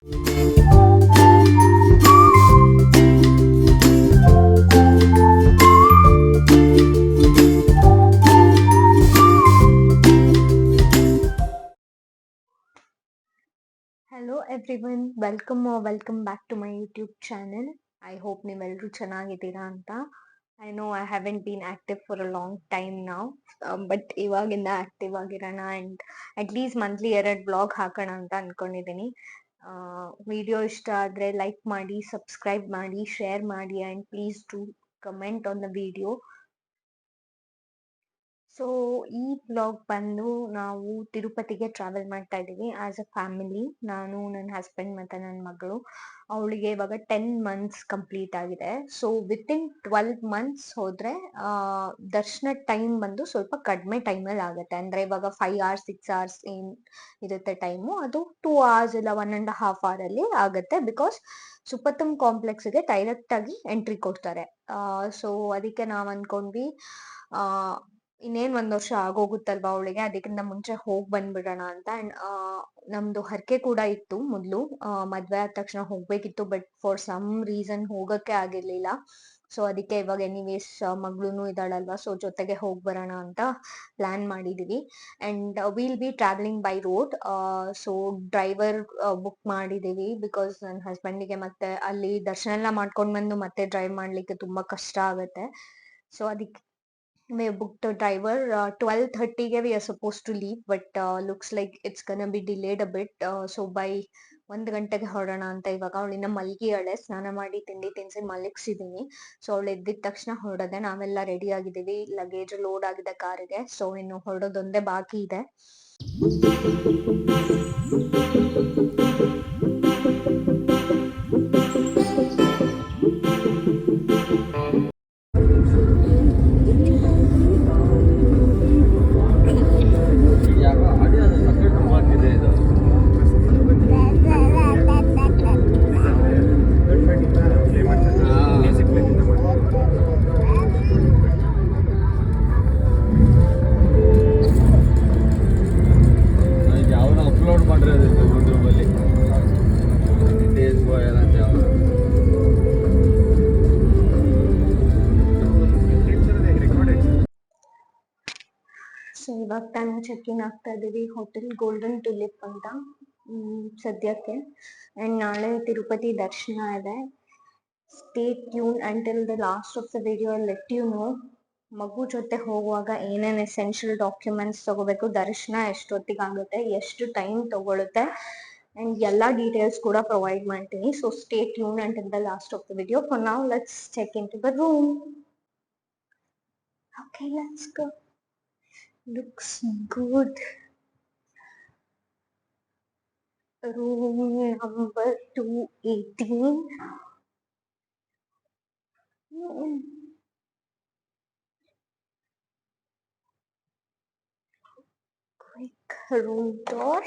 Hello everyone, welcome back to my YouTube channel. I hope ನೀವೆಲ್ಲರೂ ಚೆನ್ನಾಗಿದ್ದೀರಾ ಅಂತ. I know I haven't been active for a long time now, but ಇವಾಗಿಂದ active ಆಗಿರೋಣ and at least monthly 2 blog ಹಾಕೋಣ ಅಂತ ಅನ್ಕೊಂಡಿದ್ದೀನಿ. Video ಇಷ್ಟ ಆದರೆ ಲೈಕ್ ಮಾಡಿ, ಸಬ್ಸ್ಕ್ರೈಬ್ ಮಾಡಿ, ಶೇರ್ ಮಾಡಿ and please do comment on the video. So ಈ ಬ್ಲಾಗ್ ಬಂದು ನಾವು ತಿರುಪತಿಗೆ ಟ್ರಾವೆಲ್ ಮಾಡ್ತಾ ಇದ್ದೀವಿ ಆಸ್ ಅ ಫ್ಯಾಮಿಲಿ. ನಾನು, ನನ್ನ ಹಸ್ಬೆಂಡ್ ಮತ್ತೆ ನನ್ನ ಮಗಳು. ಅವಳಿಗೆ ಇವಾಗ 10 ಮಂತ್ಸ್ ಕಂಪ್ಲೀಟ್ ಆಗಿದೆ. ಸೊ ವಿತಿನ್ 12 ಮಂತ್ಸ್ ಹೋದ್ರೆ ದರ್ಶನ ಟೈಮ್ ಬಂದು ಸ್ವಲ್ಪ ಕಡಿಮೆ ಟೈಮಲ್ಲಿ ಆಗುತ್ತೆ. ಅಂದ್ರೆ ಇವಾಗ 5 hours 6 hours ಏನ್ ಇರುತ್ತೆ ಟೈಮು, ಅದು 2 hours ಇಲ್ಲ 1.5 hour ಅಲ್ಲಿ ಆಗುತ್ತೆ. ಬಿಕಾಸ್ ಸುಪತಂ ಕಾಂಪ್ಲೆಕ್ಸ್ಗೆ ಡೈರೆಕ್ಟ್ ಆಗಿ ಎಂಟ್ರಿ ಕೊಡ್ತಾರೆ. ಸೊ ಅದಕ್ಕೆ ನಾವ್ ಅನ್ಕೊಂಡ್ವಿ ಇನ್ನೇನ್ 1 ವರ್ಷ ಆಗೋಗುತ್ತಲ್ವಾ ಅವಳಿಗೆ, ಅದಕ್ಕಿಂತ ಮುಂಚೆ ಹೋಗ್ ಬಂದ್ಬಿಡೋಣ ಅಂತ. ಅಂಡ್ ನಮ್ದು ಹರಕೆ ಕೂಡ ಇತ್ತು ಮೊದ್ಲು, ಮದ್ವೆ ಆದ ತಕ್ಷಣ ಹೋಗ್ಬೇಕಿತ್ತು. ಬಟ್ ಫಾರ್ ಸಮ್ ರೀಸನ್ ಹೋಗಕ್ಕೆ ಆಗಿರ್ಲಿಲ್ಲ. ಸೊ ಅದಕ್ಕೆ ಇವಾಗ ಎನಿವೇಸ್ ಮಗ್ಳುನು ಇದ್ದಾಳಲ್ವಾ, ಸೊ ಜೊತೆಗೆ ಹೋಗ್ ಬರೋಣ ಅಂತ ಪ್ಲಾನ್ ಮಾಡಿದೀವಿ. And will be travelling by road. So driver book ಮಾಡಿದೀವಿ. ಬಿಕಾಸ್ ನನ್ನ ಹಸ್ಬೆಂಡಿಗೆ ಮತ್ತೆ ಅಲ್ಲಿ ದರ್ಶನ ಎಲ್ಲ ಮಾಡ್ಕೊಂಡ್ ಬಂದು ಮತ್ತೆ ಡ್ರೈವ್ ಮಾಡ್ಲಿಕ್ಕೆ ತುಂಬಾ ಕಷ್ಟ ಆಗುತ್ತೆ. ಸೊ ಅದಕ್ಕೆ we booked a driver. 12:30 we are supposed to leave, but looks like it's gonna be delayed a bit. So by 1 ಗಂಟೆಗೆ ಹೊರಡೋಣ ಅಂತ. ಇವಾಗ ಅವಳಿನ್ನ ಮಲ್ಗಿಯಾಳೆ, ಸ್ನಾನ ಮಾಡಿ ತಿಂಡಿ ತಿನ್ಸಿ ಮಲಗಿಸಿದೀನಿ. ಸೊ ಅವಳು ಎದ್ದಿದ ತಕ್ಷಣ ಹೊರಡದೆ. ನಾವೆಲ್ಲ ರೆಡಿ ಆಗಿದ್ದೀವಿ, ಲಗೇಜ್ ಲೋಡ್ ಆಗಿದೆ ಕಾರಿಗೆ. ಸೊ ಇನ್ನು ಹೊರಡೋದೊಂದೇ ಬಾಕಿ ಇದೆ. ಸೊ ಇವಾಗ ತಾನೇ ಚೆಕ್ ಇನ್ ಆಗ್ತಾ ಇದೀವಿ ಹೋಟೆಲ್ ಗೋಲ್ಡನ್ ಟುಲಿಪ್ ಅಂತ ಸದ್ಯಕ್ಕೆ. ಅಂಡ್ ನಾಳೆ ತಿರುಪತಿ ದರ್ಶನ ಇದೆ. Stay tune until the last of the video. Let you know ಮಗು ಜೊತೆ ಹೋಗುವಾಗ ಏನೇನ್ ಎಸೆನ್ಷಿಯಲ್ ಡಾಕ್ಯುಮೆಂಟ್ಸ್ ತಗೋಬೇಕು, ದರ್ಶನ ಎಷ್ಟೊತ್ತಿಗೆ ಆಗುತ್ತೆ, ಎಷ್ಟು ಟೈಮ್ ತಗೊಳುತ್ತೆ ಅಂಡ್ ಎಲ್ಲಾ ಡೀಟೇಲ್ಸ್ ಕೂಡ ಪ್ರೊವೈಡ್ ಮಾಡ್ತೀನಿ. So stay tune until the last of the video. For now let's check in to the room. Okay, let's go. Looks good. Room number 218. Quick room tour.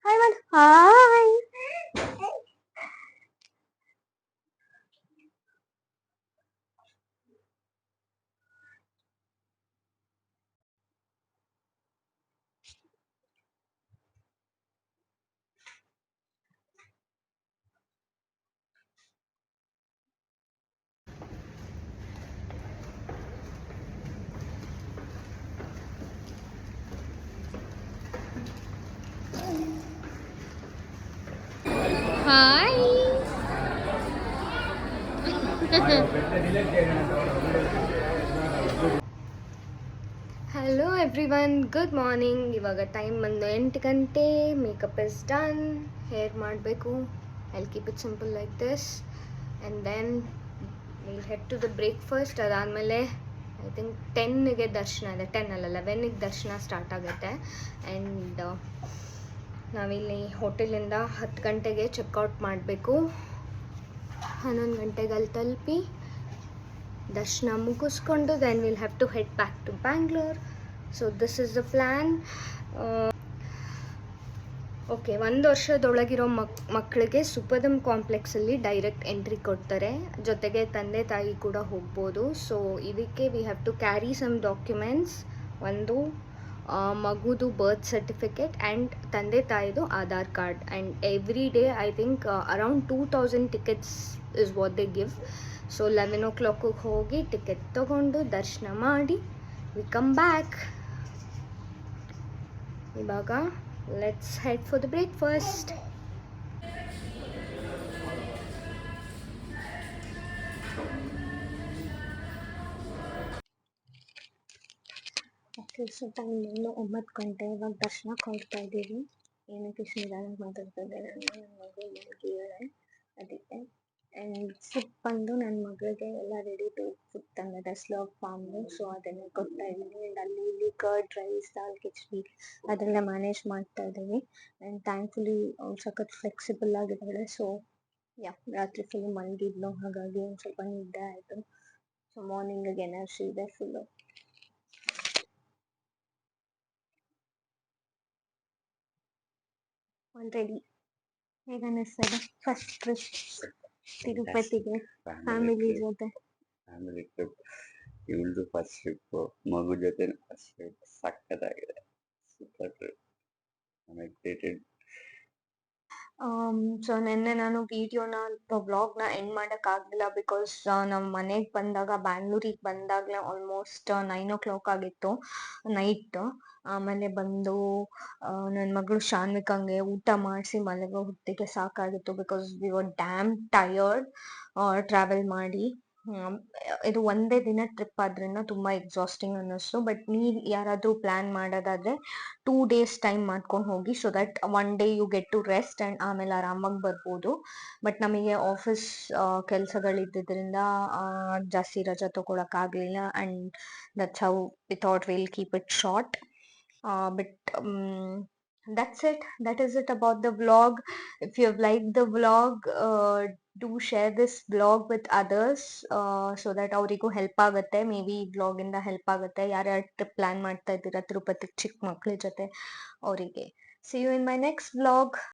Hi. Hi. Hello everyone, good morning. ಇವಾಗ time ಬಂದು 8 ಗಂಟೆ. Makeup is done. Hair ಮಾಡಬೇಕು. I'll keep it simple like this and then we'll head to the breakfast. ಅದಾದಮೇಲೆ I think 10ಗೆ ದರ್ಶನ ಇದೆ. 10 ಅಲ್ಲ 11ಗೆ ದರ್ಶನ start ಆಗುತ್ತೆ. ಆ್ಯಂಡ್ ನಾವಿಲ್ಲಿ ಹೋಟೆಲಿಂದ 10 ಗಂಟೆಗೆ ಚೆಕ್ಔಟ್ ಮಾಡಬೇಕು. 11 ಗಂಟೆಗೆ ಅಲ್ಲಿ ತಲುಪಿ ದರ್ಶನ ಮುಗಿಸ್ಕೊಂಡು then will have to head back to Bangalore. So this is the plan. Okay, 1 ವರ್ಷದೊಳಗಿರೋ ಮಕ್ಕಳಿಗೆ ಸುಪದಮ್ ಕಾಂಪ್ಲೆಕ್ಸಲ್ಲಿ ಡೈರೆಕ್ಟ್ ಎಂಟ್ರಿ ಕೊಡ್ತಾರೆ, ಜೊತೆಗೆ ತಂದೆ ತಾಯಿ ಕೂಡ ಹೋಗ್ಬೋದು. ಸೊ ಇದಕ್ಕೆ we have to carry some documents. ಒಂದು ಮಗುದು ಬರ್ತ್ ಸರ್ಟಿಫಿಕೇಟ್ ಆ್ಯಂಡ್ ತಂದೆ ತಾಯಿದು Aadhaar card. And every day I think around 2000 tickets is what they give. So 11 o'clock ಹೋಗಿ ಟಿಕೆಟ್ ತೊಗೊಂಡು ದರ್ಶನ ಮಾಡಿ ವಿ ಕಮ್ ಬ್ಯಾಕ್. ಇವಾಗ let's head for the breakfast. Okay, so time 9 ಗಂಟೆ. ಇವಾಗ ದರ್ಶನಕ್ಕೆ ಹೋಗ್ತಾ ಇದ್ದೀವಿ. ಏನಕ್ಕೆ ನಿಧಾನಕ್ಕೆ ಮಾತಾಡ್ತಾ ಇದ್ದೆ, ನನ್ನ ಮಗು ಮಲಗಿದ್ದಾಳೆ ಅದಕ್ಕೆ. ಆ್ಯಂಡ್ ಫುಡ್ ಬಂದು ನನ್ನ ಮಗಳಿಗೆ ಎಲ್ಲ ರೆಡಿ ಟು ಫುಡ್ ತಂದಿದೆ ಸ್ಲರ್ಪ್ ಫಾರ್ಮ್ದು. ಸೊ ಅದನ್ನೇ ಕೊಡ್ತಾ ಇದ್ದೀನಿ. ಆ್ಯಂಡ್ ಅಲ್ಲಿ ಇಲ್ಲಿ ಕರ್ಡ್ ರೈಸ್, ದಾಲ್ ಕಿಚಡಿ ಅದೆಲ್ಲ ಮ್ಯಾನೇಜ್ ಮಾಡ್ತಾ ಇದ್ದೀವಿ. ಆ್ಯಂಡ್ ಥ್ಯಾಂಕ್ಫುಲಿ ಅವ್ಳು ಸಖತ್ ಫ್ಲೆಕ್ಸಿಬಲ್ ಆಗಿದ್ದಾಳೆ. ಸೊ ರಾತ್ರಿ ಫುಲ್ ಮಲಗಿದ್ಲು, ಹಾಗಾಗಿ ಒಂದು ಸ್ವಲ್ಪ ನಿದ್ದೆ ಆಯಿತು. ಸೊ ಮಾರ್ನಿಂಗಿಗೆ ಎನರ್ಜಿ ಇದೆ ಫುಲ್ಲು. ಆಲ್ರೆಡಿ ಹೇಗೆ ಅನ್ನಿಸ್ತದೆ ಫಸ್ಟ್ ಟ್ರಿಪ್ ತಿರುಪತಿಗೆ ಫ್ಯಾಮಿಲಿ ಜೊತೆ? ಫ್ಯಾಮಿಲಿ ಟ್ರಿಪ್, ಇವಳ್ದು ಫಸ್ಟ್ ಟ್ರಿಪ್, ಮಗು ಜೊತೆ ಫಸ್ಟ್ ಟ್ರಿಪ್. ಸಕ್ಕತ್ತಾಗಿದೆ, super trip. I excited. So ನಿನ್ನೆ ನಾನು ವಿಡಿಯೋನ ವ್ಲಾಗ್ನ ಎಂಡ್ ಮಾಡೋಕ್ಕಾಗಲಿಲ್ಲ, ಬಿಕಾಸ್ ನಮ್ಮ ಮನೆಗೆ ಬಂದಾಗ, ಬ್ಯಾಂಗ್ಳೂರಿಗೆ ಬಂದಾಗಲೇ ಆಲ್ಮೋಸ್ಟ್ 9 o'clock ಆಗಿತ್ತು ನೈಟ್. ಆಮೇಲೆ ಬಂದು ನನ್ನ ಮಗಳು ಶಾನ್ವಿಕಂಗೆ ಊಟ ಮಾಡಿಸಿ ಮಲಗೋ ಹೊತ್ತಿಗೆ ಸಾಕಾಗಿತ್ತು, because we were damn tired travel ಮಾಡಿ. ಇದು ಒಂದೇ ದಿನ ಟ್ರಿಪ್ ಆದ್ರಿಂದ ತುಂಬ ಎಕ್ಸಾಸ್ಟಿಂಗ್ ಅನ್ನಿಸ್ತು. ಬಟ್ ನೀವು ಯಾರಾದರೂ ಪ್ಲ್ಯಾನ್ ಮಾಡೋದಾದರೆ 2 days ಟೈಮ್ ಮಾಡ್ಕೊಂಡು ಹೋಗಿ, so that 1 day you get to rest and ಆಮೇಲೆ ಆರಾಮಾಗಿ ಬರ್ಬೋದು. ಬಟ್ ನಮಗೆ ಆಫೀಸ್ ಕೆಲಸಗಳಿದ್ದರಿಂದ ಜಾಸ್ತಿ ರಜೆ ತೊಗೊಳಕ್ಕಾಗಲಿಲ್ಲ. And that's how we thought will keep it short. But that's it. That is it about the vlog. If you have liked the vlog, do share this vlog with others, so that ಅವರಿಗೂ help ಆಗುತ್ತೆ. May be ಈ ವ್ಲಾಗಿಂದ help ಆಗುತ್ತೆ. ಯಾರ್ಯಾರು trip plan ಮಾಡ್ತಾ ಇದ್ದೀರಾ ತಿರುಪತಿಗೆ ಚಿಕ್ಕ ಮಕ್ಳ ಜೊತೆ ಅವರಿಗೆ. See you in my next vlog.